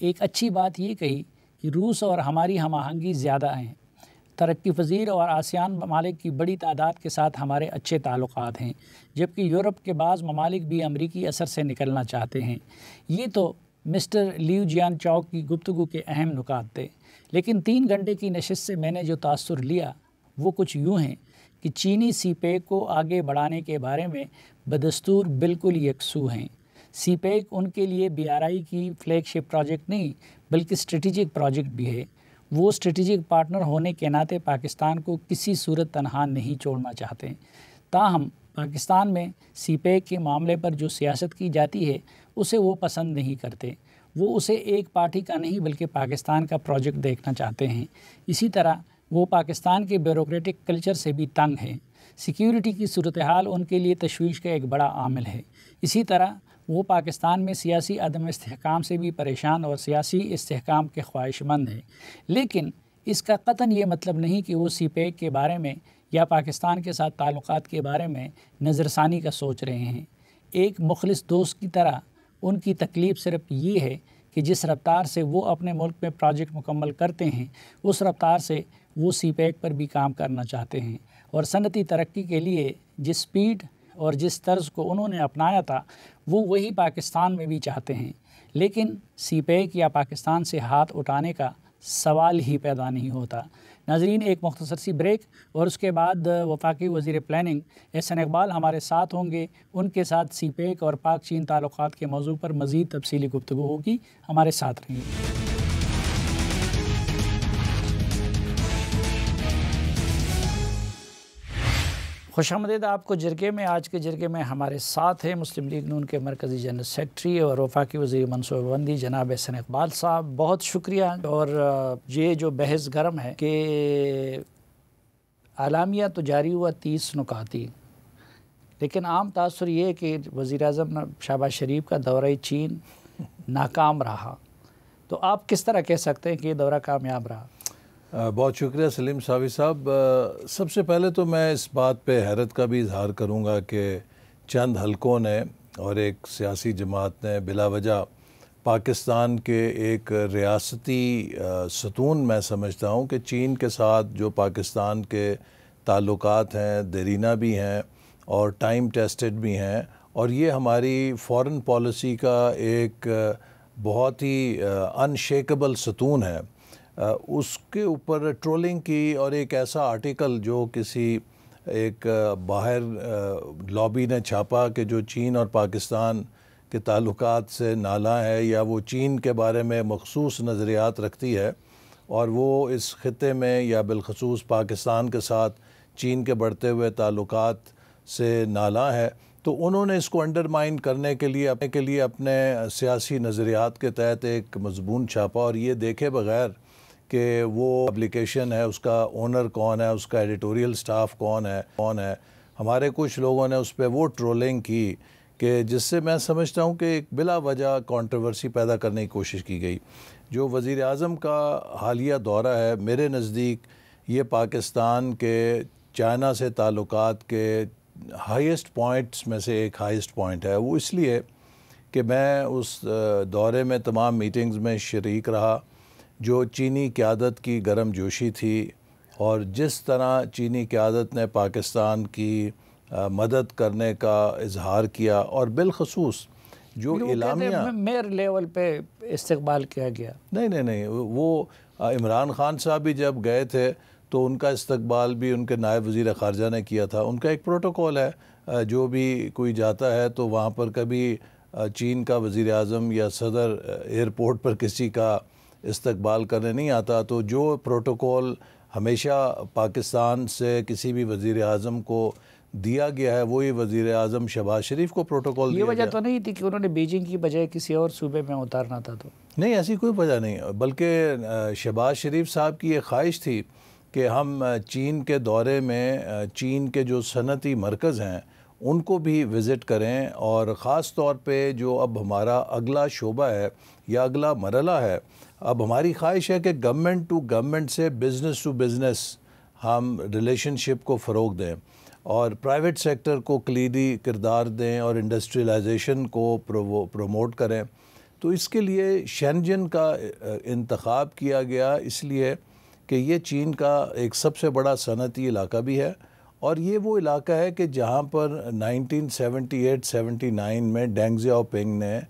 ایک اچھی بات یہ کہی کہ روس اور ہماری ہم آہنگی زیادہ ہیں، ترقی پذیر اور آسیان ممالک کی بڑی تعداد کے ساتھ ہمارے اچھے تعلقات ہیں، جبکہ یورپ کے بعض ممالک بھی امریکی اثر سے نکلنا چاہتے ہیں۔ یہ تو مسٹر لیو جیان چاؤ کی گفتگو کے اہم نکات تھے، لیکن 3 گھنٹے کی نشست سے میں نے جو تاثر لیا وہ کچھ یوں ہیں کہ چینی سی پیک کو آگے بڑھانے کے بارے میں بدستور بالکل یکسو ہیں۔ سی پیک ان کے لیے BRI کی فلیگ شپ پروجیکٹ نہیں بلکہ اسٹریٹجک پروجیکٹ بھی ہے۔ وہ اسٹریٹجک پارٹنر ہونے کے ناطے پاکستان کو کسی صورت تنہا نہیں چھوڑنا چاہتے، تاہم پاکستان میں سی پیک کے معاملے پر جو سیاست کی جاتی ہے اسے وہ پسند نہیں کرتے۔ وہ اسے ایک پارٹی کا نہیں بلکہ پاکستان کا پروجیکٹ دیکھنا چاہتے ہیں۔ اسی طرح وہ پاکستان کے بیوروکریٹک کلچر سے بھی تنگ ہیں۔ سیکیورٹی کی صورتحال ان کے لیے تشویش کا ایک بڑا عامل ہے۔ اسی طرح وہ پاکستان میں سیاسی عدم استحکام سے بھی پریشان اور سیاسی استحکام کے خواہش مند ہیں، لیکن اس کا قطعاً یہ مطلب نہیں کہ وہ سی پیک کے بارے میں یا پاکستان کے ساتھ تعلقات کے بارے میں نظر ثانی کا سوچ رہے ہیں۔ ایک مخلص دوست کی طرح ان کی تکلیف صرف یہ ہے کہ جس رفتار سے وہ اپنے ملک میں پروجیکٹ مکمل کرتے ہیں اس رفتار سے وہ سی پیک پر بھی کام کرنا چاہتے ہیں، اور صنعتی ترقی کے لیے جس سپیڈ اور جس طرز کو انہوں نے اپنایا تھا وہ وہی پاکستان میں بھی چاہتے ہیں، لیکن سی پیک یا پاکستان سے ہاتھ اٹھانے کا سوال ہی پیدا نہیں ہوتا۔ ناظرین، ایک مختصر سی بریک اور اس کے بعد وفاقی وزیر پلاننگ احسن اقبال ہمارے ساتھ ہوں گے۔ ان کے ساتھ سی پیک اور پاک چین تعلقات کے موضوع پر مزید تفصیلی گفتگو ہوگی، ہمارے ساتھ رہیں۔ خوش آمدید آپ کو جرگے میں۔ آج کے جرگے میں ہمارے ساتھ ہیں مسلم لیگ نون کے مرکزی جنرل سیکرٹری اور وفاقی وزیر منصوبہ بندی جناب احسن اقبال صاحب، بہت شکریہ۔ اور یہ جو بحث گرم ہے کہ اعلامیہ تو جاری ہوا 30 نکاتی، لیکن عام تاثر یہ ہے کہ وزیر اعظم شہباز شریف کا دورہ چین ناکام رہا، تو آپ کس طرح کہہ سکتے ہیں کہ یہ دورہ کامیاب رہا؟ بہت شکریہ سلیم صافی صاحب۔ سب سے پہلے تو میں اس بات پہ حیرت کا بھی اظہار کروں گا کہ چند حلقوں نے اور ایک سیاسی جماعت نے بلا وجہ پاکستان کے ایک ریاستی ستون میں سمجھتا ہوں کہ چین کے ساتھ جو پاکستان کے تعلقات ہیں دیرینہ بھی ہیں اور ٹائم ٹیسٹڈ بھی ہیں، اور یہ ہماری فارن پالیسی کا ایک بہت ہی انشیکیبل ستون ہے، اس کے اوپر ٹرولنگ کی اور ایک ایسا آرٹیکل جو کسی ایک باہر لابی نے چھاپا کہ جو چین اور پاکستان کے تعلقات سے نالاں ہے یا وہ چین کے بارے میں مخصوص نظریات رکھتی ہے اور وہ اس خطے میں یا بالخصوص پاکستان کے ساتھ چین کے بڑھتے ہوئے تعلقات سے نالاں ہے، تو انہوں نے اس کو انڈرمائن کرنے کے لیے اپنے سیاسی نظریات کے تحت ایک مضمون چھاپا، اور یہ دیکھے بغیر کہ وہ اپلیکیشن ہے، اس کا اونر کون ہے، اس کا ایڈیٹوریل سٹاف کون ہے، ہمارے کچھ لوگوں نے اس پہ وہ ٹرولنگ کی کہ جس سے میں سمجھتا ہوں کہ ایک بلا وجہ کنٹروورسی پیدا کرنے کی کوشش کی گئی۔ جو وزیر اعظم کا حالیہ دورہ ہے میرے نزدیک یہ پاکستان کے چائنا سے تعلقات کے ہائیسٹ پوائنٹس میں سے ایک ہائیسٹ پوائنٹ ہے۔ وہ اس لیے کہ میں اس دورے میں تمام میٹنگز میں شریک رہا، جو چینی قیادت کی گرم جوشی تھی اور جس طرح چینی قیادت نے پاکستان کی مدد کرنے کا اظہار کیا، اور بالخصوص جو اعلامیہ میئر لیول پہ استقبال کیا گیا۔ نہیں، وہ عمران خان صاحب بھی جب گئے تھے تو ان کا استقبال بھی ان کے نائب وزیر خارجہ نے کیا تھا۔ ان کا ایک پروٹوکول ہے، جو بھی کوئی جاتا ہے تو وہاں پر کبھی چین کا وزیر اعظم یا صدر ایئرپورٹ پر کسی کا استقبال کرنے نہیں آتا، تو جو پروٹوکول ہمیشہ پاکستان سے کسی بھی وزیر اعظم کو دیا گیا ہے وہی وزیر اعظم شہباز شریف کو پروٹوکول دیا گیا۔ یہ وجہ تو نہیں تھی کہ انہوں نے بیجنگ کی بجائے کسی اور صوبے میں اتارنا تھا؟ تو نہیں، ایسی کوئی وجہ نہیں، بلکہ شہباز شریف صاحب کی یہ خواہش تھی کہ ہم چین کے دورے میں چین کے جو صنعتی مرکز ہیں ان کو بھی وزٹ کریں، اور خاص طور پہ جو اب ہمارا اگلا شعبہ ہے یا اگلا مرحلہ ہے، اب ہماری خواہش ہے کہ گورنمنٹ ٹو گورنمنٹ سے بزنس ٹو بزنس ہم ریلیشن شپ کو فروغ دیں اور پرائیویٹ سیکٹر کو کلیدی کردار دیں اور انڈسٹریلائزیشن کو پروموٹ کریں، تو اس کے لیے شینجن کا انتخاب کیا گیا، اس لیے کہ یہ چین کا ایک سب سے بڑا صنعتی علاقہ بھی ہے، اور یہ وہ علاقہ ہے کہ جہاں پر 1978-79 میں ڈینگ زیاؤ پنگ نے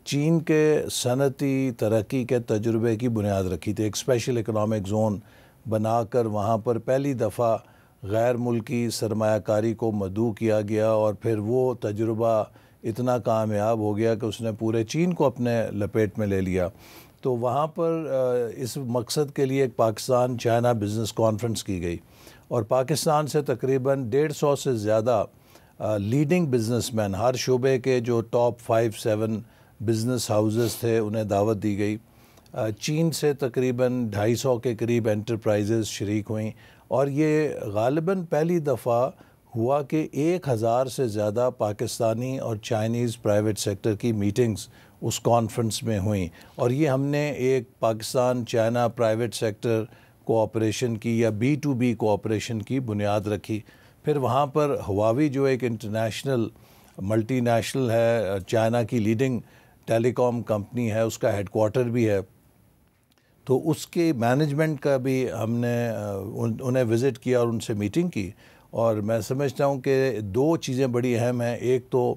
چین کے صنعتی ترقی کے تجربے کی بنیاد رکھی تھی۔ ایک اسپیشل اکنامک زون بنا کر وہاں پر پہلی دفعہ غیر ملکی سرمایہ کاری کو مدعو کیا گیا، اور پھر وہ تجربہ اتنا کامیاب ہو گیا کہ اس نے پورے چین کو اپنے لپیٹ میں لے لیا۔ تو وہاں پر اس مقصد کے لیے ایک پاکستان چائنا بزنس کانفرنس کی گئی، اور پاکستان سے تقریباً 150 سے زیادہ لیڈنگ بزنس مین، ہر شعبے کے جو ٹاپ 5-7 بزنس ہاؤسز تھے، انہیں دعوت دی گئی۔ چین سے تقریباً 250 کے قریب انٹرپرائزز شریک ہوئیں، اور یہ غالباً پہلی دفعہ ہوا کہ 1000 سے زیادہ پاکستانی اور چائنیز پرائیویٹ سیکٹر کی میٹنگز اس کانفرنس میں ہوئیں، اور یہ ہم نے ایک Pakistan China private sector cooperation کی یا B2B کوآپریشن کی بنیاد رکھی۔ پھر وہاں پر ہواوی جو ایک انٹرنیشنل ملٹی نیشنل ہے، چائنا کی لیڈنگ ٹیلی کام کمپنی ہے، اس کا ہیڈ کوارٹر بھی ہے، تو اس کی مینجمنٹ کا بھی ہم نے انہیں وزٹ کیا اور ان سے میٹنگ کی۔ اور میں سمجھتا ہوں کہ 2 چیزیں بڑی اہم ہیں۔ ایک تو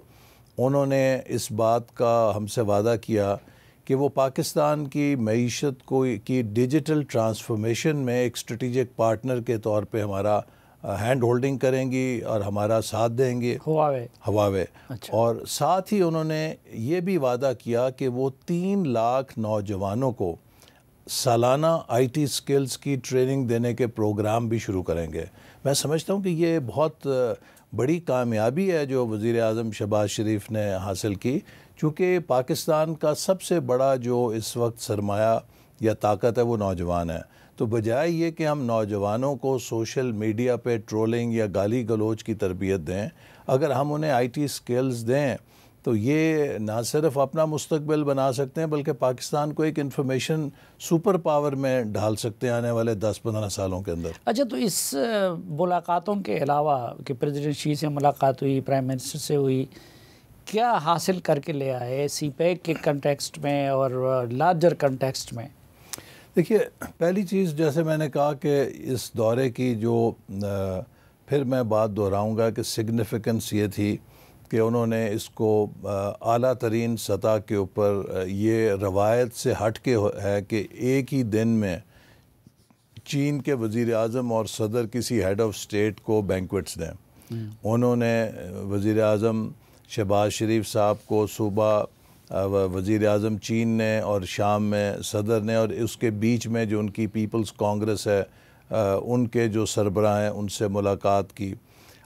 انہوں نے اس بات کا ہم سے وعدہ کیا کہ وہ پاکستان کی معیشت کی ڈیجیٹل ٹرانسفارمیشن میں ایک اسٹریٹجک پارٹنر کے طور پہ ہمارا ہینڈ ہولڈنگ کریں گی اور ہمارا ساتھ دیں گے، ہواوے۔ اور ساتھ ہی انہوں نے یہ بھی وعدہ کیا کہ وہ 3 لاکھ نوجوانوں کو سالانہ IT سکلز کی ٹریننگ دینے کے پروگرام بھی شروع کریں گے۔ میں سمجھتا ہوں کہ یہ بہت بڑی کامیابی ہے جو وزیر اعظم شہباز شریف نے حاصل کی، چونکہ پاکستان کا سب سے بڑا جو اس وقت سرمایہ یا طاقت ہے وہ نوجوان ہے۔ تو بجائے یہ کہ ہم نوجوانوں کو سوشل میڈیا پہ ٹرولنگ یا گالی گلوچ کی تربیت دیں، اگر ہم انہیں IT سکلز دیں تو یہ نہ صرف اپنا مستقبل بنا سکتے ہیں بلکہ پاکستان کو ایک انفارمیشن سپر پاور میں ڈھال سکتے ہیں آنے والے 10-15 سالوں کے اندر۔ اچھا، تو اس ملاقاتوں کے علاوہ کہ پریزیڈنٹ شی سے ملاقات ہوئی، پرائم منسٹر سے ہوئی، کیا حاصل کر کے لے آئے سی پیک کے کنٹیکسٹ میں اور لارجر کنٹیکسٹ میں؟ دیکھیے، پہلی چیز جیسے میں نے کہا کہ اس دورے کی جو پھر میں بات دہراؤں گا کہ سگنیفیکنس یہ تھی کہ انہوں نے اس کو اعلیٰ ترین سطح کے اوپر یہ روایت سے ہٹ کے ہے کہ ایک ہی دن میں چین کے وزیر اعظم اور صدر کسی ہیڈ آف اسٹیٹ کو بینکویٹس دیں۔ انہوں نے وزیر اعظم شہباز شریف صاحب کو صبح وزیر اعظم چین نے اور شام میں صدر نے، اور اس کے بیچ میں جو ان کی پیپلز کانگریس ہے ان کے جو سربراہ ہیں ان سے ملاقات کی۔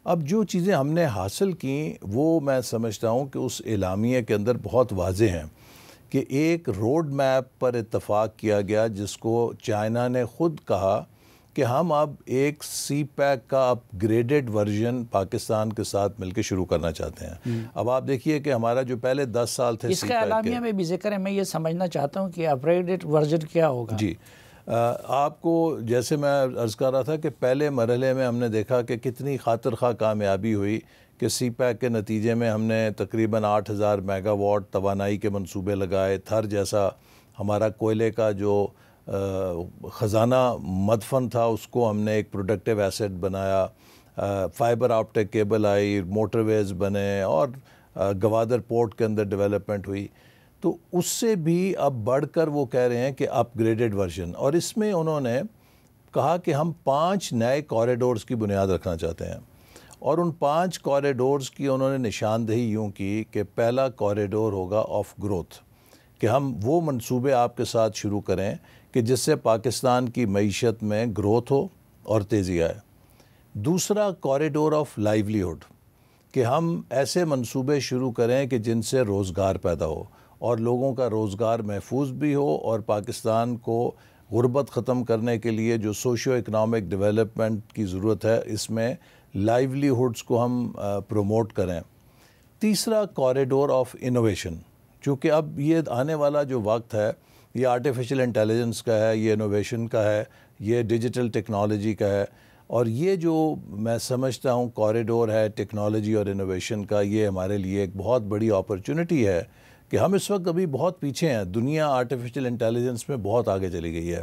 اب جو چیزیں ہم نے حاصل کیں وہ میں سمجھتا ہوں کہ اس اعلامیے کے اندر بہت واضح ہیں کہ ایک روڈ میپ پر اتفاق کیا گیا جس کو چائنا نے خود کہا کہ ہم اب ایک سی پیک کا اپ گریڈڈ ورژن پاکستان کے ساتھ مل کے شروع کرنا چاہتے ہیں۔ اب آپ دیکھیے کہ ہمارا جو پہلے 10 سال تھے اس کے اعلامیہ میں بھی ذکر ہے، میں یہ سمجھنا چاہتا ہوں کہ اپ گریڈڈ ورژن کیا ہوگا۔ جی، آپ کو جیسے میں عرض کر رہا تھا کہ پہلے مرحلے میں ہم نے دیکھا کہ کتنی خاطر خواہ کامیابی ہوئی کہ سی پیک کے نتیجے میں ہم نے تقریباً 8000 میگا واٹ توانائی کے منصوبے لگائے۔ تھر جیسا ہمارا کوئلے کا جو خزانہ مدفن تھا اس کو ہم نے ایک پروڈکٹیو ایسٹ بنایا، فائبر آپٹک کیبل آئی، موٹر ویز بنے، اور گوادر پورٹ کے اندر ڈیولپمنٹ ہوئی۔ تو اس سے بھی اب بڑھ کر وہ کہہ رہے ہیں کہ اپ گریڈڈ ورژن، اور اس میں انہوں نے کہا کہ ہم 5 نئے کوریڈورز کی بنیاد رکھنا چاہتے ہیں، اور ان 5 کوریڈورز کی انہوں نے نشاندہی یوں کی کہ پہلا کوریڈور ہوگا آف گروتھ، کہ ہم وہ منصوبے آپ کے ساتھ شروع کریں کہ جس سے پاکستان کی معیشت میں گروتھ ہو اور تیزی آئے۔ دوسرا کوریڈور آف لائیولیہڈ، کہ ہم ایسے منصوبے شروع کریں کہ جن سے روزگار پیدا ہو اور لوگوں کا روزگار محفوظ بھی ہو، اور پاکستان کو غربت ختم کرنے کے لیے جو سوشیو اکنامک ڈیولپمنٹ کی ضرورت ہے اس میں لائیولیہڈز کو ہم پروموٹ کریں۔ تیسرا کوریڈور آف انوویشن، چونکہ اب یہ آنے والا جو وقت ہے یہ آرٹیفیشل انٹیلیجنس کا ہے، یہ انوویشن کا ہے، یہ ڈیجیٹل ٹیکنالوجی کا ہے، اور یہ جو میں سمجھتا ہوں کوریڈور ہے ٹیکنالوجی اور انوویشن کا، یہ ہمارے لیے ایک بہت بڑی اپرچونٹی ہے کہ ہم اس وقت ابھی بہت پیچھے ہیں. دنیا آرٹیفیشل انٹیلیجنس میں بہت آگے چلی گئی ہے.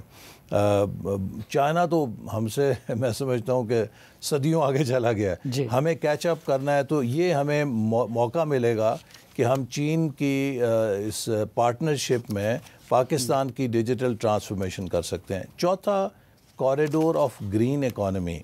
چائنا تو ہم سے میں سمجھتا ہوں کہ صدیوں آگے چلا گیا ہے. جی. ہمیں کیچ اپ کرنا ہے, تو یہ ہمیں موقع ملے گا کہ ہم چین کی اس پارٹنرشپ میں پاکستان کی ڈیجیٹل ٹرانسفارمیشن کر سکتے ہیں. چوتھا, کوریڈور آف گرین اکانومی,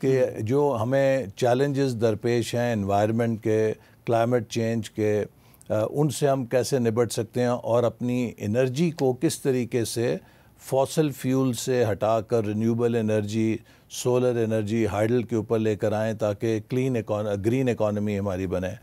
کہ جو ہمیں چیلنجز درپیش ہیں انوائرمنٹ کے, کلائمیٹ چینج کے, ان سے ہم کیسے نبٹ سکتے ہیں اور اپنی انرجی کو کس طریقے سے فوسل فیول سے ہٹا کر renewable energy, solar energy, hydel کے اوپر لے کر آئیں تاکہ گرین اکانومی ہماری بنے.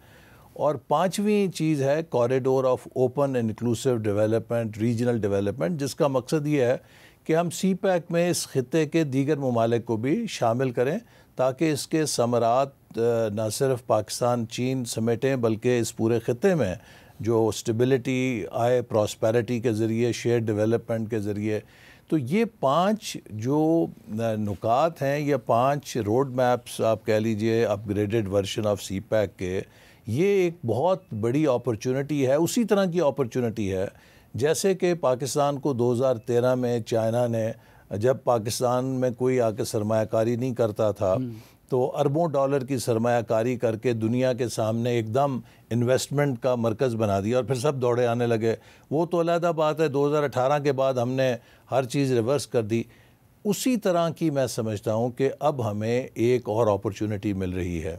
اور پانچویں چیز ہے corridor of open and inclusive development, regional development, جس کا مقصد یہ ہے کہ ہم سی پیک میں اس خطے کے دیگر ممالک کو بھی شامل کریں تاکہ اس کے ثمرات نہ صرف پاکستان چین سمیٹیں بلکہ اس پورے خطے میں جو اسٹیبلٹی آئے پراسپیرٹی کے ذریعے, شیئر ڈیولپمنٹ کے ذریعے. تو یہ 5 جو نکات ہیں, یہ 5 روڈ میپس آپ کہہ لیجئے upgraded version of CPEC کے, یہ ایک بہت بڑی اپرچونٹی ہے. اسی طرح کی اپرچونٹی ہے جیسے کہ پاکستان کو 2013 میں چائنا نے, جب پاکستان میں کوئی آ کے سرمایہ کاری نہیں کرتا تھا, تو اربوں ڈالر کی سرمایہ کاری کر کے دنیا کے سامنے ایک دم انویسٹمنٹ کا مرکز بنا دیا اور پھر سب دوڑے آنے لگے. وہ تو علیحدہ بات ہے, 2018 کے بعد ہم نے ہر چیز ریورس کر دی. اسی طرح کی میں سمجھتا ہوں کہ اب ہمیں ایک اور اپرچونٹی مل رہی ہے.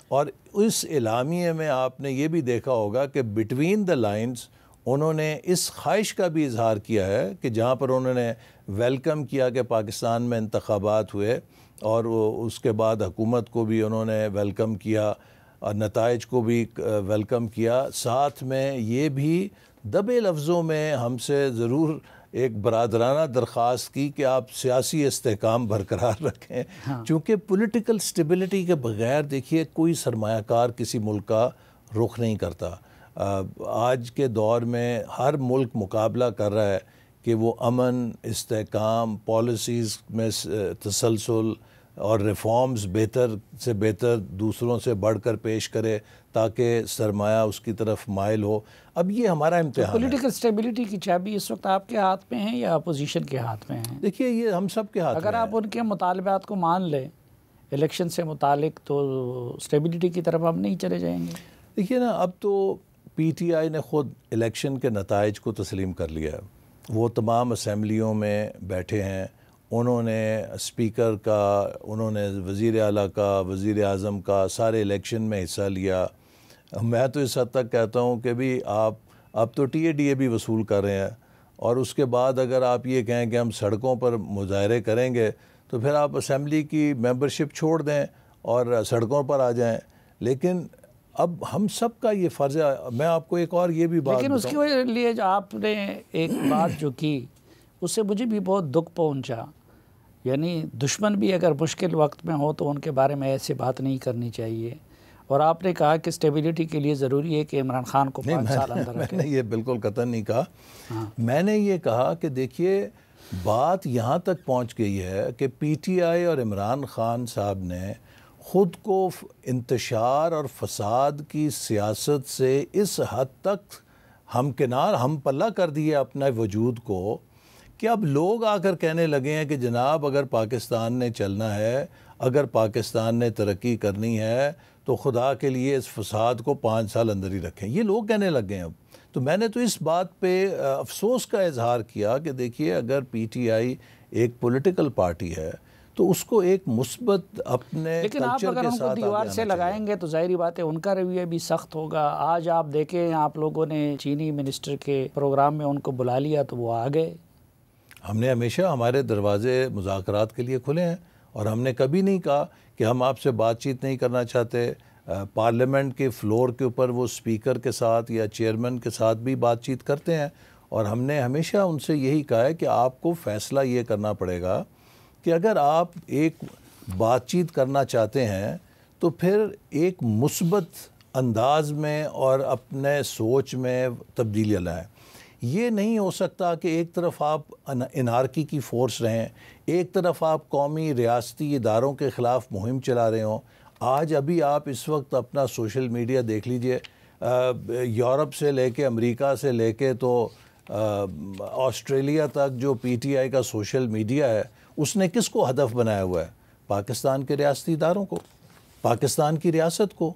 اور اس اعلامیے میں آپ نے یہ بھی دیکھا ہوگا کہ بٹوین دا لائنز انہوں نے اس خواہش کا بھی اظہار کیا ہے کہ جہاں پر انہوں نے ویلکم کیا کہ پاکستان میں انتخابات ہوئے اور اس کے بعد حکومت کو بھی انہوں نے ویلکم کیا اور نتائج کو بھی ویلکم کیا, ساتھ میں یہ بھی دبے لفظوں میں ہم سے ضرور ایک برادرانہ درخواست کی کہ آپ سیاسی استحکام برقرار رکھیں, چونکہ پولیٹیکل سٹیبلٹی کے بغیر دیکھیے کوئی سرمایہ کار کسی ملک کا رخ نہیں کرتا. آج کے دور میں ہر ملک مقابلہ کر رہا ہے کہ وہ امن, استحکام, پالیسیز میں تسلسل اور ریفارمز بہتر سے بہتر دوسروں سے بڑھ کر پیش کرے تاکہ سرمایہ اس کی طرف مائل ہو. اب یہ ہمارا امتحان ہے. پولیٹیکل سٹیبلٹی کی چابی اس وقت آپ کے ہاتھ میں ہیں یا اپوزیشن کے ہاتھ میں ہیں؟ دیکھیے یہ ہم سب کے ہاتھ میں اگر آپ ان کے مطالبات کو مان لیں الیکشن سے متعلق تو سٹیبلٹی کی طرف ہم نہیں چلے جائیں گے. دیکھیے نا, اب تو پی ٹی آئی نے خود الیکشن کے نتائج کو تسلیم کر لیا ہے. وہ تمام اسمبلیوں میں بیٹھے ہیں, انہوں نے اسپیکر کا, انہوں نے وزیر اعلیٰ کا, وزیر اعظم کا, سارے الیکشن میں حصہ لیا. میں تو اس حد تک کہتا ہوں کہ بھی آپ اب تو ٹی اے ڈی اے بھی وصول کر رہے ہیں, اور اس کے بعد اگر آپ یہ کہیں کہ ہم سڑکوں پر مظاہرے کریں گے تو پھر آپ اسمبلی کی ممبرشپ چھوڑ دیں اور سڑکوں پر آ جائیں. لیکن اب ہم سب کا یہ فرض ہے. میں آپ کو ایک اور یہ بھی بات لیکن اس کے لیے جو آپ نے ایک بات جو کی اس سے مجھے بھی بہت دکھ پہنچا, یعنی دشمن بھی اگر مشکل وقت میں ہو تو ان کے بارے میں ایسے بات نہیں کرنی چاہیے. اور آپ نے کہا کہ سٹیبلٹی کے لیے ضروری ہے کہ عمران خان کو 5 سال اندر رکھیں. میں نے یہ بالکل قطعا نہیں کہا. میں نے یہ کہا کہ دیکھیے بات یہاں تک پہنچ گئی ہے کہ پی ٹی آئی اور عمران خان صاحب نے خود کو انتشار اور فساد کی سیاست سے اس حد تک ہمکنار ہم پلہ کر دیا اپنا وجود کو کہ اب لوگ آ کر کہنے لگے ہیں کہ جناب اگر پاکستان نے چلنا ہے, اگر پاکستان نے ترقی کرنی ہے تو خدا کے لیے اس فساد کو 5 سال اندر ہی رکھیں. یہ لوگ کہنے لگے ہیں اب. تو میں نے تو اس بات پہ افسوس کا اظہار کیا کہ دیکھیے اگر پی ٹی آئی ایک پولیٹیکل پارٹی ہے تو اس کو ایک مثبت اپنے لیکن آپ اگر ہم کو دیوار سے لگائیں گے تو ظاہری بات ہے ان کا رویہ بھی سخت ہوگا. آج آپ دیکھیں آپ لوگوں نے چینی منسٹر کے پروگرام میں ان کو بلا لیا تو وہ آ گئے. ہم نے ہمیشہ ہمارے دروازے مذاکرات کے لیے کھلے ہیں اور ہم نے کبھی نہیں کہا کہ ہم آپ سے بات چیت نہیں کرنا چاہتے. پارلیمنٹ کے فلور کے اوپر وہ اسپیکر کے ساتھ یا چیئرمین کے ساتھ بھی بات چیت کرتے ہیں, اور ہم نے ہمیشہ ان سے یہی کہا ہے کہ آپ کو فیصلہ یہ کرنا پڑے گا کہ اگر آپ ایک بات چیت کرنا چاہتے ہیں تو پھر ایک مثبت انداز میں اور اپنے سوچ میں تبدیلیاں لائیں. یہ نہیں ہو سکتا کہ ایک طرف آپ انارکی کی فورس رہیں, ایک طرف آپ قومی ریاستی اداروں کے خلاف مہم چلا رہے ہوں. آج ابھی آپ اس وقت اپنا سوشل میڈیا دیکھ لیجئے, یورپ سے لے کے امریکہ سے لے کے تو آسٹریلیا تک جو پی ٹی آئی کا سوشل میڈیا ہے اس نے کس کو ہدف بنایا ہوا ہے؟ پاکستان کے ریاستی اداروں کو، پاکستان کی ریاست کو۔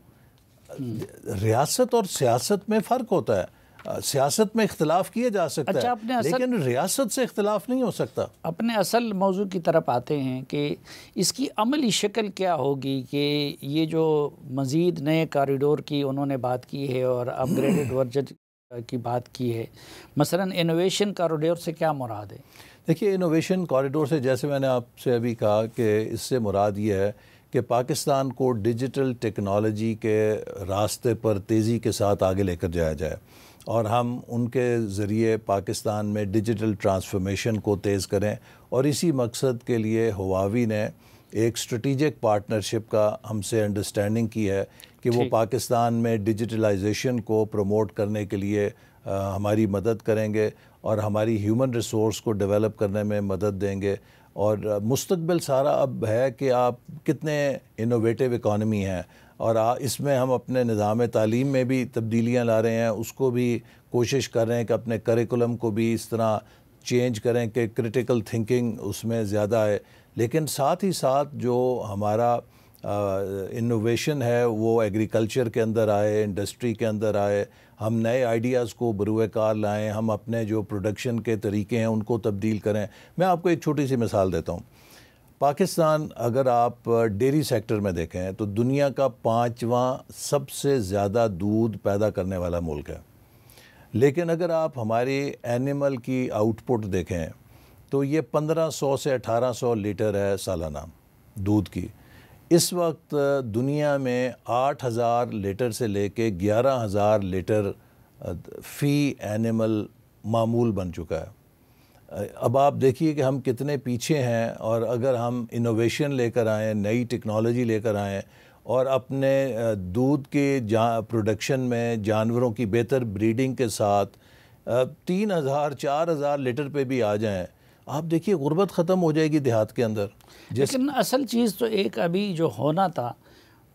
ریاست اور سیاست میں فرق ہوتا ہے، سیاست میں اختلاف کیا جا سکتا ہے لیکن ریاست سے اختلاف نہیں ہو سکتا۔ اپنے اصل موضوع کی طرف آتے ہیں کہ اس کی عملی شکل کیا ہوگی، کہ یہ جو مزید نئے کاریڈور کی انہوں نے بات کی ہے اور اپ گریڈڈ ورژن کی بات کی ہے، مثلا انوویشن کاریڈور سے کیا مراد ہے؟ دیکھیے، انوویشن کاریڈور سے جیسے میں نے آپ سے ابھی کہا کہ اس سے مراد یہ ہے کہ پاکستان کو ڈیجیٹل ٹیکنالوجی کے راستے پر تیزی کے ساتھ آگے لے کر جایا جائے، اور ہم ان کے ذریعے پاکستان میں ڈیجیٹل ٹرانسفارمیشن کو تیز کریں، اور اسی مقصد کے لیے ہواوی نے ایک اسٹریٹجک پارٹنرشپ کا ہم سے انڈرسٹینڈنگ کی ہے کہ وہ پاکستان میں ڈیجیٹلائزیشن کو پروموٹ کرنے کے لیے ہماری مدد کریں گے اور ہماری ہیومن ریسورس کو ڈیولپ کرنے میں مدد دیں گے۔ اور مستقبل سارا اب ہے کہ آپ کتنے انوویٹیو اکانومی ہیں، اور اس میں ہم اپنے نظام تعلیم میں بھی تبدیلیاں لا رہے ہیں، اس کو بھی کوشش کر رہے ہیں کہ اپنے کریکولم کو بھی اس طرح چینج کریں کہ کرٹیکل تھنکنگ اس میں زیادہ آئے، لیکن ساتھ ہی ساتھ جو ہمارا انوویشن ہے وہ ایگریکلچر کے اندر آئے، انڈسٹری کے اندر آئے، ہم نئے آئیڈیاز کو بروئے کار لائیں، ہم اپنے جو پروڈکشن کے طریقے ہیں ان کو تبدیل کریں۔ میں آپ کو ایک چھوٹی سی مثال دیتا ہوں۔ پاکستان اگر آپ ڈیری سیکٹر میں دیکھیں تو دنیا کا 5واں سب سے زیادہ دودھ پیدا کرنے والا ملک ہے، لیکن اگر آپ ہماری اینیمل کی آؤٹ پٹ دیکھیں تو یہ 1500 سے 1800 لیٹر ہے سالانہ دودھ کی۔ اس وقت دنیا میں 8000 لیٹر سے لے کے 11000 لیٹر فی اینیمل معمول بن چکا ہے۔ اب آپ دیکھیے کہ ہم کتنے پیچھے ہیں، اور اگر ہم انوویشن لے کر آئیں، نئی ٹیکنالوجی لے کر آئیں، اور اپنے دودھ کے پروڈکشن میں جانوروں کی بہتر بریڈنگ کے ساتھ 3000 4000 لیٹر پہ بھی آ جائیں، آپ دیکھیے غربت ختم ہو جائے گی دیہات کے اندر۔ لیکن اصل چیز تو ایک ابھی جو ہونا تھا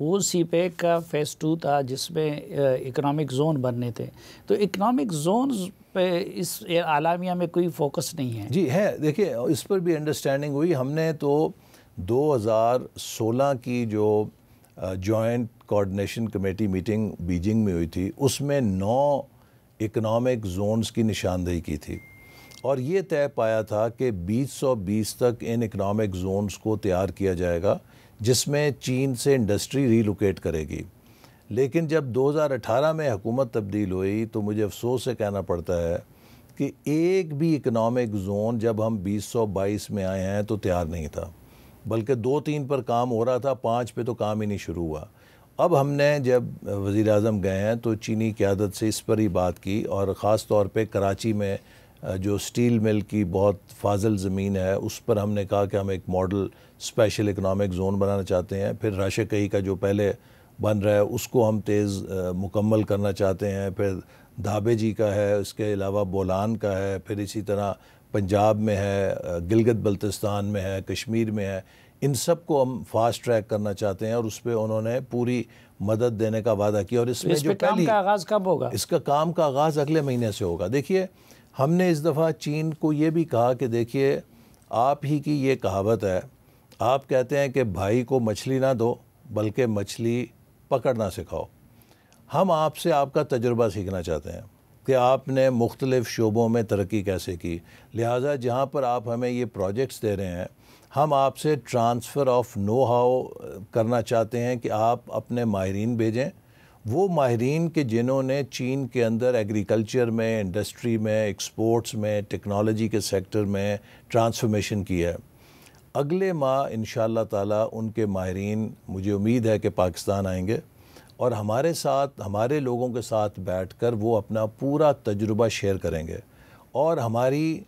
وہ سی پیک کا فیز 2 تھا، جس میں اکنامک زون بننے تھے، تو اکنامک زونز پہ اس اعلامیہ میں کوئی فوکس نہیں ہے۔ جی ہے، دیکھیے اس پر بھی انڈرسٹینڈنگ ہوئی۔ ہم نے تو 2016 کی جو joint coordination committee meeting Beijing میں ہوئی تھی، اس میں 9 اکنامک زونز کی نشاندہی کی تھی، اور یہ طے پایا تھا کہ 2020 تک ان اکنامک زونز کو تیار کیا جائے گا، جس میں چین سے انڈسٹری ری لوکیٹ کرے گی۔ لیکن جب 2018 میں حکومت تبدیل ہوئی تو مجھے افسوس سے کہنا پڑتا ہے کہ ایک بھی اکنامک زون جب ہم 2022 میں آئے ہیں تو تیار نہیں تھا، بلکہ 2-3 پر کام ہو رہا تھا، 5 پہ تو کام ہی نہیں شروع ہوا۔ اب ہم نے جب وزیر اعظم گئے ہیں تو چینی قیادت سے اس پر ہی بات کی، اور خاص طور پہ کراچی میں جو سٹیل مل کی بہت فاضل زمین ہے اس پر ہم نے کہا کہ ہم ایک ماڈل اسپیشل اکنامک زون بنانا چاہتے ہیں۔ پھر راشقئی کا جو پہلے بن رہا ہے اس کو ہم تیز مکمل کرنا چاہتے ہیں، پھر دھابے جی کا ہے، اس کے علاوہ بولان کا ہے، پھر اسی طرح پنجاب میں ہے، گلگت بلتستان میں ہے، کشمیر میں ہے، ان سب کو ہم فاسٹ ٹریک کرنا چاہتے ہیں، اور اس پہ انہوں نے پوری مدد دینے کا وعدہ کیا۔ اور اس میں جو کام کا آغاز کب ہوگا؟ اس کا کام کا آغاز اگلے مہینے سے ہوگا۔ دیکھیے ہم نے اس دفعہ چین کو یہ بھی کہا کہ دیکھیے آپ ہی کی یہ کہاوت ہے، آپ کہتے ہیں کہ بھائی کو مچھلی نہ دو بلکہ مچھلی پکڑنا سکھاؤ۔ ہم آپ سے آپ کا تجربہ سیکھنا چاہتے ہیں کہ آپ نے مختلف شعبوں میں ترقی کیسے کی، لہٰذا جہاں پر آپ ہمیں یہ پروجیکٹس دے رہے ہیں ہم آپ سے ٹرانسفر آف نو ہاؤ کرنا چاہتے ہیں کہ آپ اپنے ماہرین بھیجیں، وہ ماہرین کہ جنہوں نے چین کے اندر ایگریکلچر میں، انڈسٹری میں، ایکسپورٹس میں، ٹیکنالوجی کے سیکٹر میں ٹرانسفارمیشن کی ہے۔ اگلے ماہ انشاءاللہ تعالیٰ ان کے ماہرین مجھے امید ہے کہ پاکستان آئیں گے، اور ہمارے ساتھ، ہمارے لوگوں کے ساتھ بیٹھ کر وہ اپنا پورا تجربہ شیئر کریں گے، اور ہماری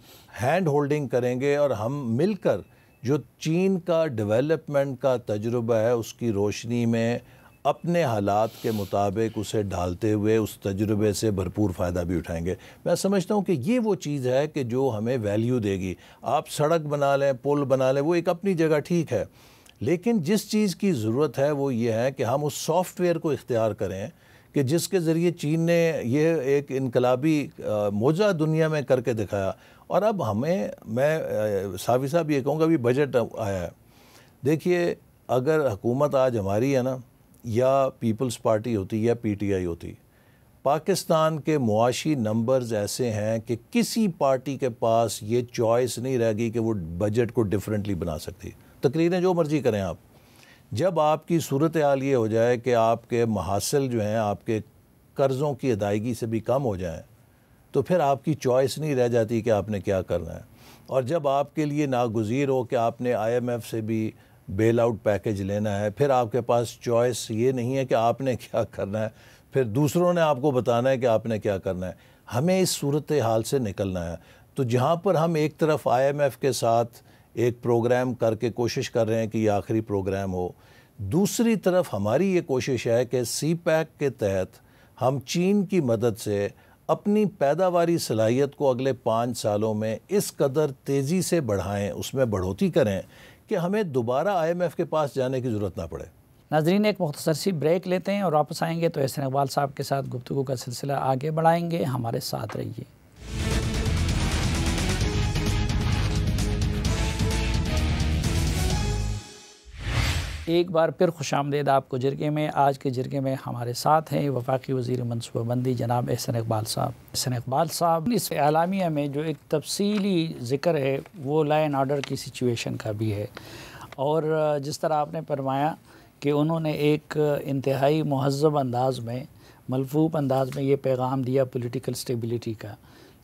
ہینڈ ہولڈنگ کریں گے، اور ہم مل کر جو چین کا ڈیولپمنٹ کا تجربہ ہے اس کی روشنی میں اپنے حالات کے مطابق اسے ڈھالتے ہوئے اس تجربے سے بھرپور فائدہ بھی اٹھائیں گے۔ میں سمجھتا ہوں کہ یہ وہ چیز ہے کہ جو ہمیں ویلیو دے گی۔ آپ سڑک بنا لیں، پل بنا لیں، وہ ایک اپنی جگہ ٹھیک ہے، لیکن جس چیز کی ضرورت ہے وہ یہ ہے کہ ہم اس سافٹ ویئر کو اختیار کریں کہ جس کے ذریعے چین نے یہ ایک انقلابی معجزہ دنیا میں کر کے دکھایا. اور اب میں صافی صاحب یہ کہوں گا ابھی بجٹ آیا ہے. دیکھیے اگر حکومت آج ہماری ہے نا، یا پیپلز پارٹی ہوتی یا پی ٹی آئی ہوتی، پاکستان کے معاشی نمبرز ایسے ہیں کہ کسی پارٹی کے پاس یہ چوائس نہیں رہ گئی کہ وہ بجٹ کو ڈیفرنٹلی بنا سکتی. تقریریں جو مرضی کریں آپ، جب آپ کی صورتحال یہ ہو جائے کہ آپ کے محاصل جو ہیں آپ کے قرضوں کی ادائیگی سے بھی کم ہو جائیں، تو پھر آپ کی چوائس نہیں رہ جاتی کہ آپ نے کیا کرنا ہے. اور جب آپ کے لیے ناگزیر ہو کہ آپ نے آئی ایم ایف سے بھی بیل آؤٹ پیکج لینا ہے، پھر آپ کے پاس چوائس یہ نہیں ہے کہ آپ نے کیا کرنا ہے، پھر دوسروں نے آپ کو بتانا ہے کہ آپ نے کیا کرنا ہے. ہمیں اس صورتحال سے نکلنا ہے. تو جہاں پر ہم ایک طرف آئی ایم ایف کے ساتھ ایک پروگرام کر کے کوشش کر رہے ہیں کہ یہ آخری پروگرام ہو، دوسری طرف ہماری یہ کوشش ہے کہ سی پیک کے تحت ہم چین کی مدد سے اپنی پیداواری صلاحیت کو اگلے 5 سالوں میں اس قدر تیزی سے بڑھائیں، اس میں بڑھوتی کریں کہ ہمیں دوبارہ آئی ایم ایف کے پاس جانے کی ضرورت نہ پڑے. ناظرین ایک مختصر سی بریک لیتے ہیں اور واپس آئیں گے تو احسن اقبال صاحب کے ساتھ گفتگو کا سلسلہ آگے بڑھائیں گے. ہمارے ساتھ رہیے. ایک بار پھر خوش آمدید آپ کو جرگے میں. آج کے جرگے میں ہمارے ساتھ ہیں وفاقی وزیر منصوبہ بندی جناب احسن اقبال صاحب. احسن اقبال صاحب، اس اعلامیہ میں جو ایک تفصیلی ذکر ہے وہ لا اینڈ آرڈر کی سچویشن کا بھی ہے، اور جس طرح آپ نے فرمایا کہ انہوں نے ایک انتہائی مہذب انداز میں، ملفوف انداز میں یہ پیغام دیا پولیٹیکل سٹیبلٹی کا،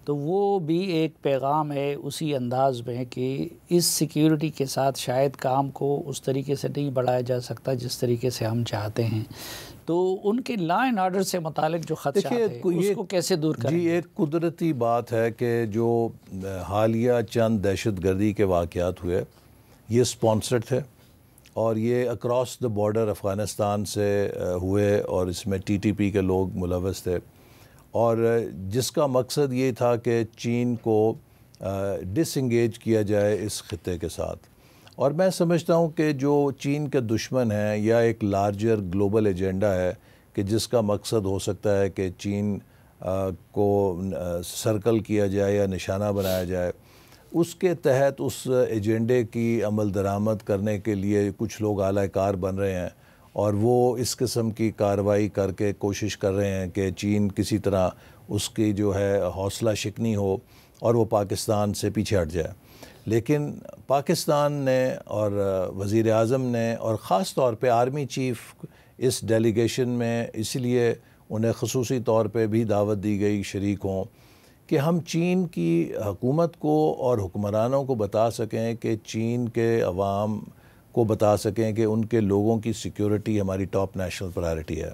تو وہ بھی ایک پیغام ہے اسی انداز میں کہ اس سیکیورٹی کے ساتھ شاید کام کو اس طریقے سے نہیں بڑھایا جا سکتا جس طریقے سے ہم چاہتے ہیں. تو ان کے لا اینڈ آرڈر سے متعلق جو خدشات ہیں اس کو کیسے دور کریں؟ جی ایک قدرتی بات ہے کہ جو حالیہ چند دہشت گردی کے واقعات ہوئے یہ سپانسرڈ تھے، اور یہ اکراس دا بارڈر افغانستان سے ہوئے، اور اس میں ٹی ٹی پی کے لوگ ملوث تھے، اور جس کا مقصد یہ تھا کہ چین کو ڈس انگیج کیا جائے اس خطے کے ساتھ. اور میں سمجھتا ہوں کہ جو چین کے دشمن ہیں یا ایک لارجر گلوبل ایجنڈا ہے کہ جس کا مقصد ہو سکتا ہے کہ چین کو سرکل کیا جائے یا نشانہ بنایا جائے، اس کے تحت اس ایجنڈے کی عمل درآمد کرنے کے لیے کچھ لوگ اعلی کار بن رہے ہیں، اور وہ اس قسم کی کارروائی کر کے کوشش کر رہے ہیں کہ چین کسی طرح اس کی جو ہے حوصلہ شکنی ہو اور وہ پاکستان سے پیچھے ہٹ جائے. لیکن پاکستان نے اور وزیر اعظم نے اور خاص طور پہ آرمی چیف اس ڈیلیگیشن میں اس لیے انہیں خصوصی طور پہ بھی دعوت دی گئی شریک ہوں کہ ہم چین کی حکومت کو اور حکمرانوں کو بتا سکیں، کہ چین کے عوام کو بتا سکیں کہ ان کے لوگوں کی سیکیورٹی ہماری ٹاپ نیشنل پرائرٹی ہے،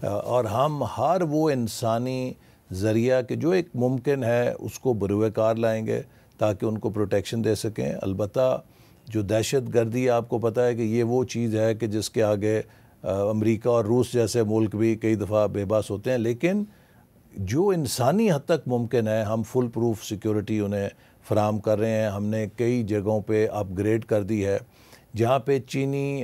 اور ہم ہر وہ انسانی ذریعہ کہ جو ایک ممکن ہے اس کو بروئے کار لائیں گے تاکہ ان کو پروٹیکشن دے سکیں. البتہ جو دہشت گردی آپ کو پتہ ہے کہ یہ وہ چیز ہے کہ جس کے آگے امریکہ اور روس جیسے ملک بھی کئی دفعہ بے بس ہوتے ہیں، لیکن جو انسانی حد تک ممکن ہے ہم فل پروف سیکیورٹی انہیں فراہم کر رہے ہیں. ہم نے کئی جگہوں پہ اپ گریڈ کر دی ہے، جہاں پہ چینی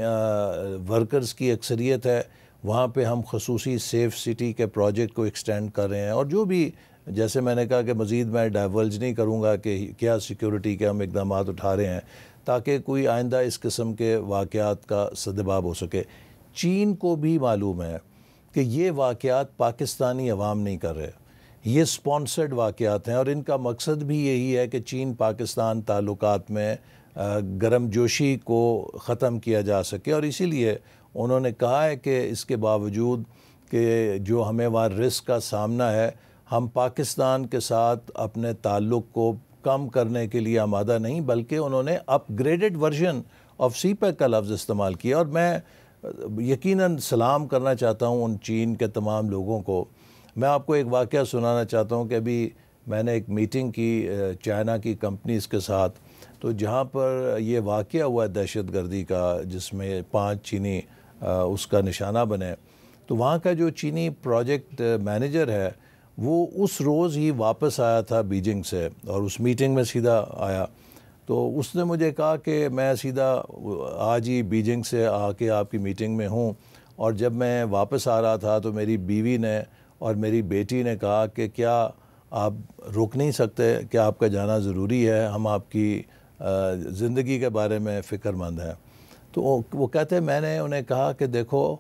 ورکرز کی اکثریت ہے وہاں پہ ہم خصوصی سیف سٹی کے پروجیکٹ کو ایکسٹینڈ کر رہے ہیں. اور جو بھی جیسے میں نے کہا کہ مزید میں ڈائیورج نہیں کروں گا کہ کیا سیکیورٹی کے ہم اقدامات اٹھا رہے ہیں تاکہ کوئی آئندہ اس قسم کے واقعات کا سدباب ہو سکے. چین کو بھی معلوم ہے کہ یہ واقعات پاکستانی عوام نہیں کر رہے، یہ سپانسرڈ واقعات ہیں، اور ان کا مقصد بھی یہی ہے کہ چین پاکستان تعلقات میں گرم جوشی کو ختم کیا جا سکے. اور اسی لیے انہوں نے کہا ہے کہ اس کے باوجود کہ جو ہمیں وہاں رسک کا سامنا ہے، ہم پاکستان کے ساتھ اپنے تعلق کو کم کرنے کے لیے آمادہ نہیں، بلکہ انہوں نے upgraded version of CPEC کا لفظ استعمال کیا. اور میں یقیناً سلام کرنا چاہتا ہوں ان چین کے تمام لوگوں کو. میں آپ کو ایک واقعہ سنانا چاہتا ہوں کہ ابھی میں نے ایک میٹنگ کی چائنا کی کمپنیز کے ساتھ، تو جہاں پر یہ واقعہ ہوا دہشت گردی کا جس میں 5 چینی اس کا نشانہ بنے، تو وہاں کا جو چینی پروجیکٹ مینیجر ہے وہ اس روز ہی واپس آیا تھا بیجنگ سے، اور اس میٹنگ میں سیدھا آیا. تو اس نے مجھے کہا کہ میں سیدھا آج ہی بیجنگ سے آ کے آپ کی میٹنگ میں ہوں، اور جب میں واپس آ رہا تھا تو میری بیوی نے اور میری بیٹی نے کہا کہ کیا آپ رک نہیں سکتے، کیا آپ کا جانا ضروری ہے، ہم آپ کی زندگی کے بارے میں فکر مند ہیں۔ تو وہ کہتے میں نے انہیں کہا کہ دیکھو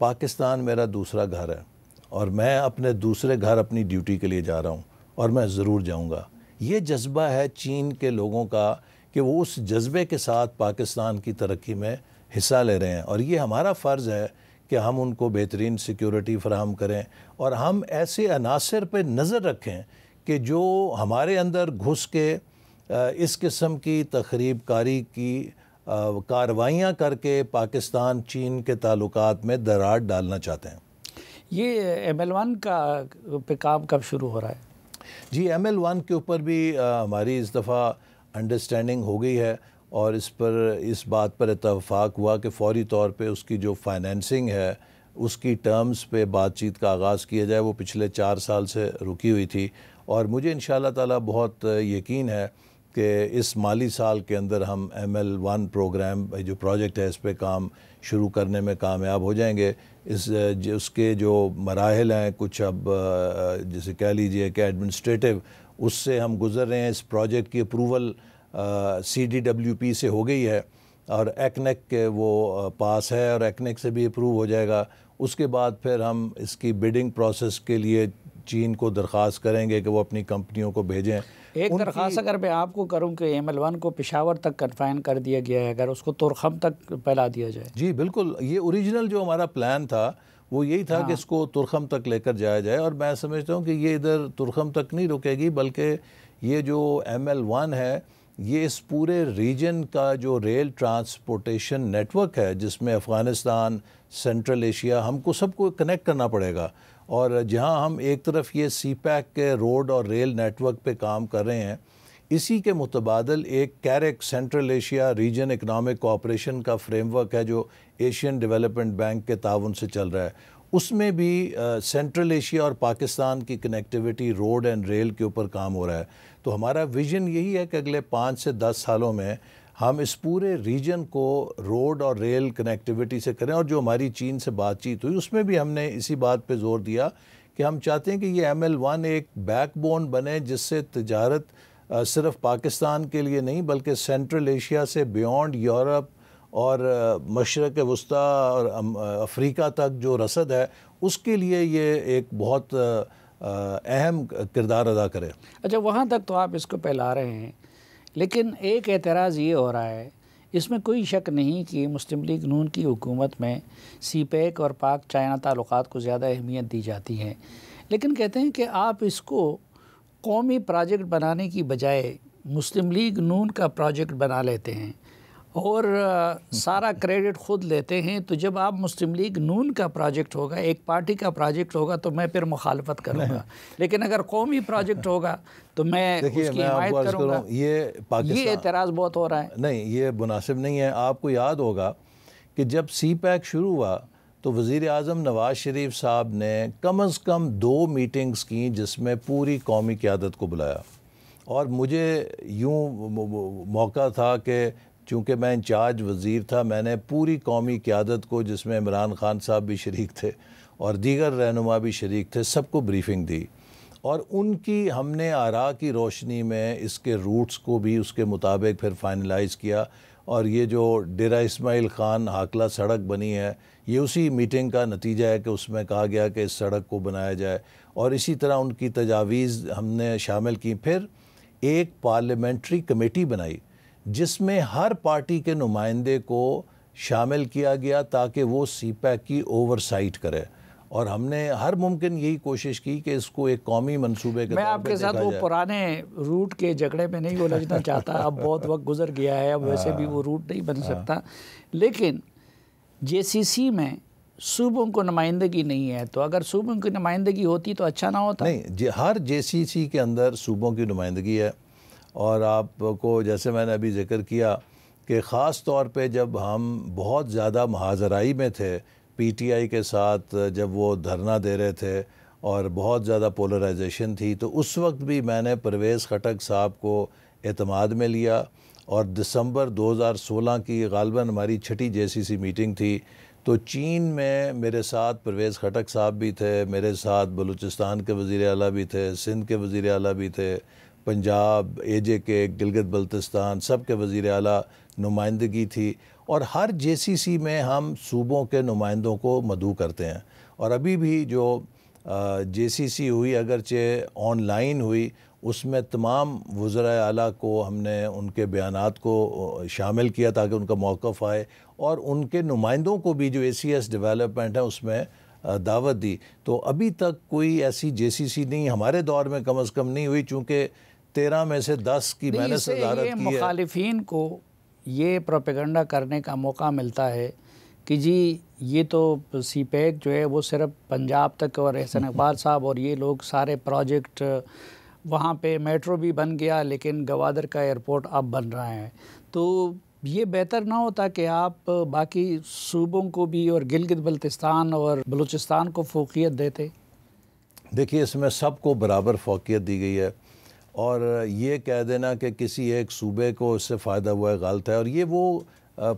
پاکستان میرا دوسرا گھر ہے اور میں اپنے دوسرے گھر اپنی ڈیوٹی کے لیے جا رہا ہوں اور میں ضرور جاؤں گا۔ یہ جذبہ ہے چین کے لوگوں کا کہ وہ اس جذبے کے ساتھ پاکستان کی ترقی میں حصہ لے رہے ہیں، اور یہ ہمارا فرض ہے کہ ہم ان کو بہترین سیکیورٹی فراہم کریں اور ہم ایسے عناصر پہ نظر رکھیں کہ جو ہمارے اندر گھس کے اس قسم کی تخریب کاری کی کارروائیاں کر کے پاکستان چین کے تعلقات میں دراڑ ڈالنا چاہتے ہیں۔ یہ ML1 کا پہ کام کب شروع ہو رہا ہے؟ جی ML1 کے اوپر بھی ہماری اس دفعہ انڈرسٹینڈنگ ہو گئی ہے اور اس بات پر اتفاق ہوا کہ فوری طور پہ اس کی جو فائنینسنگ ہے اس کی ٹرمز پہ بات چیت کا آغاز کیا جائے۔ وہ پچھلے 4 سال سے رکی ہوئی تھی اور مجھے انشاءاللہ تعالی بہت یقین ہے کہ اس مالی سال کے اندر ہم ML1 پروگرام جو پروجیکٹ ہے اس پہ کام شروع کرنے میں کامیاب ہو جائیں گے۔ اس کے جو مراحل ہیں کچھ اب جسے کہہ لیجئے کہ ایڈمنسٹریٹو، اس سے ہم گزر رہے ہیں۔ اس پروجیکٹ کی اپروول CDWP سے ہو گئی ہے اور ایکنیک کے وہ پاس ہے اور ایکنیک سے بھی اپروو ہو جائے گا۔ اس کے بعد پھر ہم اس کی بیڈنگ پروسیس کے لیے چین کو درخواست کریں گے کہ وہ اپنی کمپنیوں کو بھیجیں۔ ایک درخواست اگر میں آپ کو کروں کہ ML1 کو پشاور تک کنفائن کر دیا گیا ہے، اگر اس کو تورخم تک پھیلا دیا جائے۔ جی بالکل، یہ اوریجنل جو ہمارا پلان تھا وہ یہی تھا کہ اس کو تورخم تک لے کر جایا جائے، اور میں سمجھتا ہوں کہ یہ ادھر تورخم تک نہیں رکے گی، بلکہ یہ جو ML1 ہے یہ اس پورے ریجن کا جو ریل ٹرانسپورٹیشن نیٹ ورک ہے جس میں افغانستان، سینٹرل ایشیا، ہم کو سب کو کنیکٹ کرنا پڑے گا۔ اور جہاں ہم ایک طرف یہ CPEC کے روڈ اور ریل نیٹ ورک پہ کام کر رہے ہیں، اسی کے متبادل ایک کیرک central Asia region economic cooperation کا فریم ورک ہے جو ایشین ڈیولپمنٹ بینک کے تعاون سے چل رہا ہے۔ اس میں بھی سینٹرل ایشیا اور پاکستان کی کنیکٹیوٹی روڈ اینڈ ریل کے اوپر کام ہو رہا ہے۔ تو ہمارا ویژن یہی ہے کہ اگلے 5 سے 10 سالوں میں ہم اس پورے ریجن کو روڈ اور ریل کنیکٹیوٹی سے کریں، اور جو ہماری چین سے بات چیت ہوئی اس میں بھی ہم نے اسی بات پہ زور دیا کہ ہم چاہتے ہیں کہ یہ ML1 ایک بیک بون بنے جس سے تجارت صرف پاکستان کے لیے نہیں بلکہ سینٹرل ایشیا سے بیونڈ یورپ اور مشرق وسطیٰ اور افریقہ تک جو رسد ہے اس کے لیے یہ ایک بہت اہم کردار ادا کرے۔ اچھا، وہاں تک تو آپ اس کو پھیلا رہے ہیں، لیکن ایک اعتراض یہ ہو رہا ہے، اس میں کوئی شک نہیں کہ مسلم لیگ نون کی حکومت میں CPEC اور پاک چائنا تعلقات کو زیادہ اہمیت دی جاتی ہے، لیکن کہتے ہیں کہ آپ اس کو قومی پروجیکٹ بنانے کی بجائے مسلم لیگ نون کا پروجیکٹ بنا لیتے ہیں اور سارا کریڈٹ خود لیتے ہیں۔ تو جب آپ مسلم لیگ نون کا پروجیکٹ ہوگا، ایک پارٹی کا پروجیکٹ ہوگا، تو میں پھر مخالفت کروں گا، لیکن اگر قومی پروجیکٹ ہوگا تو میں اس کی حمایت کروں گا۔ یہ اعتراض بہت ہو رہا ہے۔ نہیں، یہ مناسب نہیں ہے۔ آپ کو یاد ہوگا کہ جب CPEC شروع ہوا تو وزیر اعظم نواز شریف صاحب نے کم از کم 2 میٹنگز کی جس میں پوری قومی قیادت کو بلایا، اور مجھے یوں موقع تھا کہ چونکہ میں انچارج وزیر تھا، میں نے پوری قومی قیادت کو، جس میں عمران خان صاحب بھی شریک تھے اور دیگر رہنما بھی شریک تھے، سب کو بریفنگ دی، اور ان کی ہم نے آراء کی روشنی میں اس کے روٹس کو بھی اس کے مطابق پھر فائنلائز کیا۔ اور یہ جو ڈیرہ اسماعیل خان ہاکلہ سڑک بنی ہے، یہ اسی میٹنگ کا نتیجہ ہے کہ اس میں کہا گیا کہ اس سڑک کو بنایا جائے، اور اسی طرح ان کی تجاویز ہم نے شامل کی۔ پھر ایک پارلیمنٹری کمیٹی بنائی جس میں ہر پارٹی کے نمائندے کو شامل کیا گیا تاکہ وہ CPEC کی اوورسائٹ کرے، اور ہم نے ہر ممکن یہی کوشش کی کہ اس کو ایک قومی منصوبے کے میں آپ کے ساتھ وہ پرانے روٹ کے جھگڑے میں نہیں الجھنا چاہتا، اب بہت وقت گزر گیا ہے، اب ویسے بھی وہ روٹ نہیں بن سکتا، لیکن JCC میں صوبوں کو نمائندگی نہیں ہے، تو اگر صوبوں کی نمائندگی ہوتی تو اچھا نہ ہوتا؟ نہیں، ہر JCC کے اندر صوبوں کی نمائندگی ہے، اور آپ کو جیسے میں نے ابھی ذکر کیا کہ خاص طور پہ جب ہم بہت زیادہ محاذرائی میں تھے PTI کے ساتھ، جب وہ دھرنا دے رہے تھے اور بہت زیادہ پولرائزیشن تھی، تو اس وقت بھی میں نے پرویز خٹک صاحب کو اعتماد میں لیا، اور دسمبر 2016 کی غالباً ہماری 6ٹھی JCC میٹنگ تھی، تو چین میں میرے ساتھ پرویز خٹک صاحب بھی تھے، میرے ساتھ بلوچستان کے وزیر اعلیٰ بھی تھے، سندھ کے وزیر اعلیٰ بھی تھے، پنجاب، AJ کے، گلگت بلتستان، سب کے وزیر اعلیٰ نمائندگی تھی، اور ہر JCC میں ہم صوبوں کے نمائندوں کو مدعو کرتے ہیں۔ اور ابھی بھی جو JCC ہوئی، اگرچہ آن لائن ہوئی، اس میں تمام وزرائے اعلیٰ کو ہم نے ان کے بیانات کو شامل کیا تاکہ ان کا موقف آئے، اور ان کے نمائندوں کو بھی جو ACS ڈیولپمنٹ ہے اس میں دعوت دی۔ تو ابھی تک کوئی ایسی JCC نہیں، ہمارے دور میں کم از کم نہیں ہوئی، چونکہ 13 میں سے 10 کی میں نے صدارت کی ہے۔ مخالفین کو یہ پروپیگنڈا کرنے کا موقع ملتا ہے کہ جی یہ تو سی پیک جو ہے وہ صرف پنجاب تک، اور احسن اقبال صاحب اور یہ لوگ سارے پروجیکٹ، وہاں پہ میٹرو بھی بن گیا لیکن گوادر کا ایئرپورٹ اب بن رہا ہے، تو یہ بہتر نہ ہوتا کہ آپ باقی صوبوں کو بھی اور گلگت بلتستان اور بلوچستان کو فوقیت دیتے؟ دیکھیے، اس میں سب کو برابر فوقیت دی گئی ہے، اور یہ کہہ دینا کہ کسی ایک صوبے کو اس سے فائدہ ہوا ہے غلط ہے، اور یہ وہ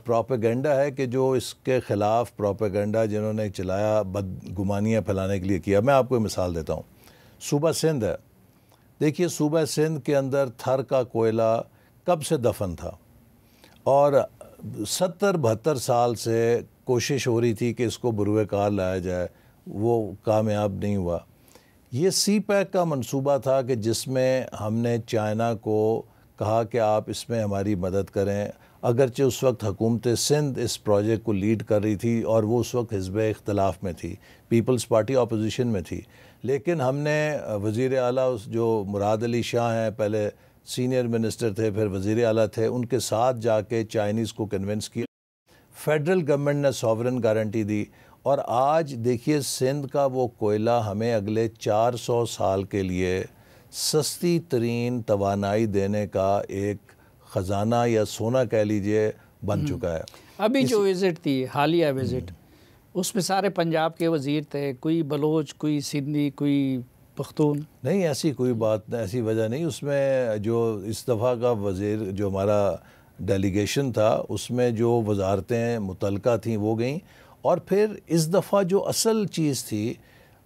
پروپیگنڈا ہے کہ جو اس کے خلاف پروپیگنڈا جنہوں نے چلایا، بدگمانیاں پھیلانے کے لیے کیا۔ میں آپ کو ایک مثال دیتا ہوں، صوبہ سندھ ہے۔ دیکھیے، صوبہ سندھ کے اندر تھر کا کوئلہ کب سے دفن تھا، اور 70-72 سال سے کوشش ہو رہی تھی کہ اس کو بروئے کار لایا جائے، وہ کامیاب نہیں ہوا۔ یہ سی پیک کا منصوبہ تھا کہ جس میں ہم نے چائنا کو کہا کہ آپ اس میں ہماری مدد کریں، اگرچہ اس وقت حکومت سندھ اس پروجیکٹ کو لیڈ کر رہی تھی، اور وہ اس وقت حزب اختلاف میں تھی، پیپلز پارٹی اپوزیشن میں تھی، لیکن ہم نے وزیر اعلیٰ جو مراد علی شاہ ہیں، پہلے سینئر منسٹر تھے، پھر وزیر اعلیٰ تھے، ان کے ساتھ جا کے چائنیز کو کنونس کیا، فیڈرل گورنمنٹ نے سوورن گارنٹی دی، اور آج دیکھیے سندھ کا وہ کوئلہ ہمیں اگلے 400 سال کے لیے سستی ترین توانائی دینے کا ایک خزانہ یا سونا کہہ لیجئے بن چکا ہے۔ ابھی جو وزٹ تھی، حالیہ وزٹ، اس میں سارے پنجاب کے وزیر تھے، کوئی بلوچ، کوئی سندھی، کوئی پختون؟ نہیں، ایسی کوئی بات نہیں، ایسی وجہ نہیں۔ اس میں جو اس دفعہ کا وزیر جو ہمارا ڈیلیگیشن تھا، اس میں جو وزارتیں متعلقہ تھیں وہ گئیں، اور پھر اس دفعہ جو اصل چیز تھی،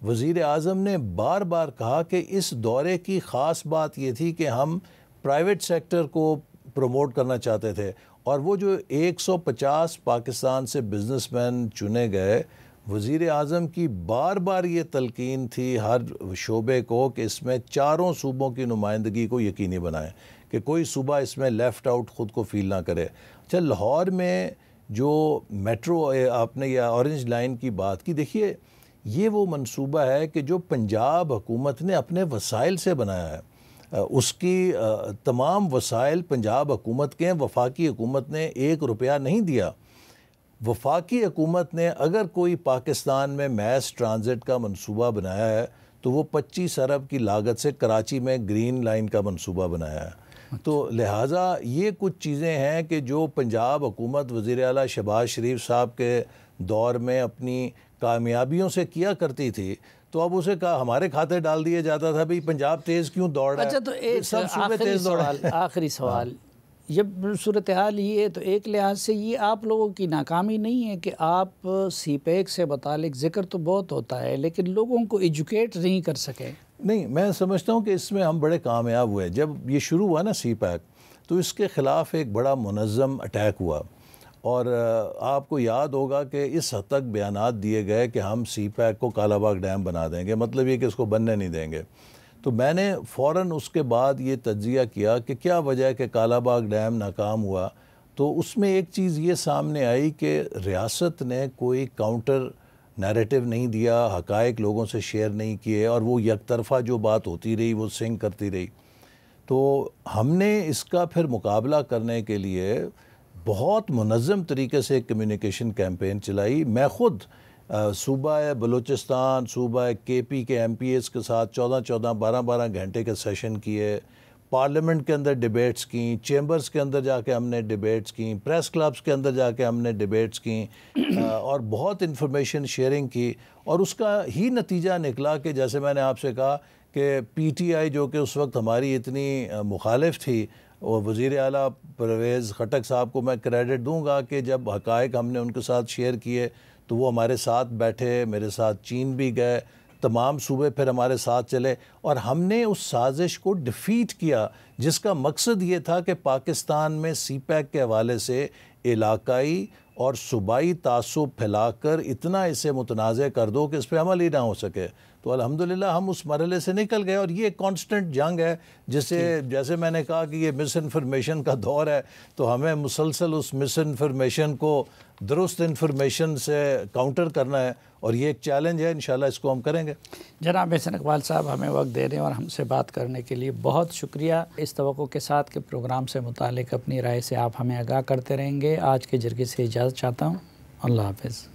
وزیر اعظم نے بار بار کہا کہ اس دورے کی خاص بات یہ تھی کہ ہم پرائیویٹ سیکٹر کو پروموٹ کرنا چاہتے تھے، اور وہ جو 150 پاکستان سے بزنس مین چنے گئے، وزیر اعظم کی بار بار یہ تلقین تھی ہر شعبے کو کہ اس میں 4 صوبوں کی نمائندگی کو یقینی بنائیں، کہ کوئی صوبہ اس میں لیفٹ آؤٹ خود کو فیل نہ کرے۔ اچھا، لاہور میں جو میٹرو آپ نے یا اورنج لائن کی بات کی، دیکھیے یہ وہ منصوبہ ہے کہ جو پنجاب حکومت نے اپنے وسائل سے بنایا ہے، اس کی تمام وسائل پنجاب حکومت کے ہیں، وفاقی حکومت نے 1 روپیہ نہیں دیا۔ وفاقی حکومت نے اگر کوئی پاکستان میں میس ٹرانزٹ کا منصوبہ بنایا ہے تو وہ 25 ارب کی لاگت سے کراچی میں گرین لائن کا منصوبہ بنایا ہے۔ تو لہٰذا یہ کچھ چیزیں ہیں کہ جو پنجاب حکومت وزیر اعلیٰ شہباز شریف صاحب کے دور میں اپنی کامیابیوں سے کیا کرتی تھی، تو اب اسے کہا ہمارے کھاتے ڈال دیا جاتا تھا بھئی پنجاب تیز کیوں دوڑ رہا ہے۔ اچھا، تو ایک آخری سوال، جب صورتحال یہ ہے تو ایک لحاظ سے یہ آپ لوگوں کی ناکامی نہیں ہے کہ آپ سی پیک سے متعلق ذکر تو بہت ہوتا ہے لیکن لوگوں کو ایجوکیٹ نہیں کر سکے؟ نہیں، میں سمجھتا ہوں کہ اس میں ہم بڑے کامیاب ہوئے۔ جب یہ شروع ہوا نا سی پیک، تو اس کے خلاف ایک بڑا منظم اٹیک ہوا، اور آپ کو یاد ہوگا کہ اس حد تک بیانات دیے گئے کہ ہم سی پیک کو کالا باغ ڈیم بنا دیں گے، مطلب یہ کہ اس کو بننے نہیں دیں گے۔ تو میں نے فوراً اس کے بعد یہ تجزیہ کیا کہ کیا وجہ ہے کہ کالا باغ ڈیم ناکام ہوا، تو اس میں ایک چیز یہ سامنے آئی کہ ریاست نے کوئی کاؤنٹر نیریٹو نہیں دیا، حقائق لوگوں سے شیئر نہیں کیے، اور وہ یک طرفہ جو بات ہوتی رہی وہ سنگ کرتی رہی۔ تو ہم نے اس کا پھر مقابلہ کرنے کے لیے بہت منظم طریقے سے ایک کمیونیکیشن کیمپین چلائی۔ میں خود صوبہ بلوچستان، صوبہ KP کے MPs کے ساتھ 14 12 گھنٹے کے سیشن کیے، پارلیمنٹ کے اندر ڈیبیٹس کیں، چیمبرز کے اندر جا کے ہم نے ڈیبیٹس کیں، پریس کلبز کے اندر جا کے ہم نے ڈیبیٹس کیں، اور بہت انفارمیشن شیئرنگ کی، اور اس کا ہی نتیجہ نکلا کہ جیسے میں نے آپ سے کہا کہ PTI جو کہ اس وقت ہماری اتنی مخالف تھی، اور وزیر اعلیٰ پرویز خٹک صاحب کو میں کریڈٹ دوں گا کہ جب حقائق ہم نے ان کے ساتھ شیئر کیے تو وہ ہمارے ساتھ بیٹھے، میرے ساتھ چین بھی گئے، تمام صوبے پھر ہمارے ساتھ چلے، اور ہم نے اس سازش کو ڈیفیٹ کیا جس کا مقصد یہ تھا کہ پاکستان میں سی پیک کے حوالے سے علاقائی اور صوبائی تعصب پھیلا کر اتنا اسے متنازع کر دو کہ اس پہ عمل ہی نہ ہو سکے۔ تو الحمدللہ ہم اس مرحلے سے نکل گئے، اور یہ کانسٹنٹ جنگ ہے جیسے میں نے کہا کہ یہ مس انفارمیشن کا دور ہے، تو ہمیں مسلسل اس مس انفارمیشن کو درست انفارمیشن سے کاؤنٹر کرنا ہے، اور یہ ایک چیلنج ہے، انشاءاللہ اس کو ہم کریں گے۔ جناب احسن اقبال صاحب، ہمیں وقت دے رہے ہیں اور ہم سے بات کرنے کے لیے بہت شکریہ۔ اس توقع کے ساتھ کہ پروگرام سے متعلق اپنی رائے سے آپ ہمیں آگاہ کرتے رہیں گے، آج کے جرگے سے اجازت چاہتا ہوں۔ اللہ حافظ۔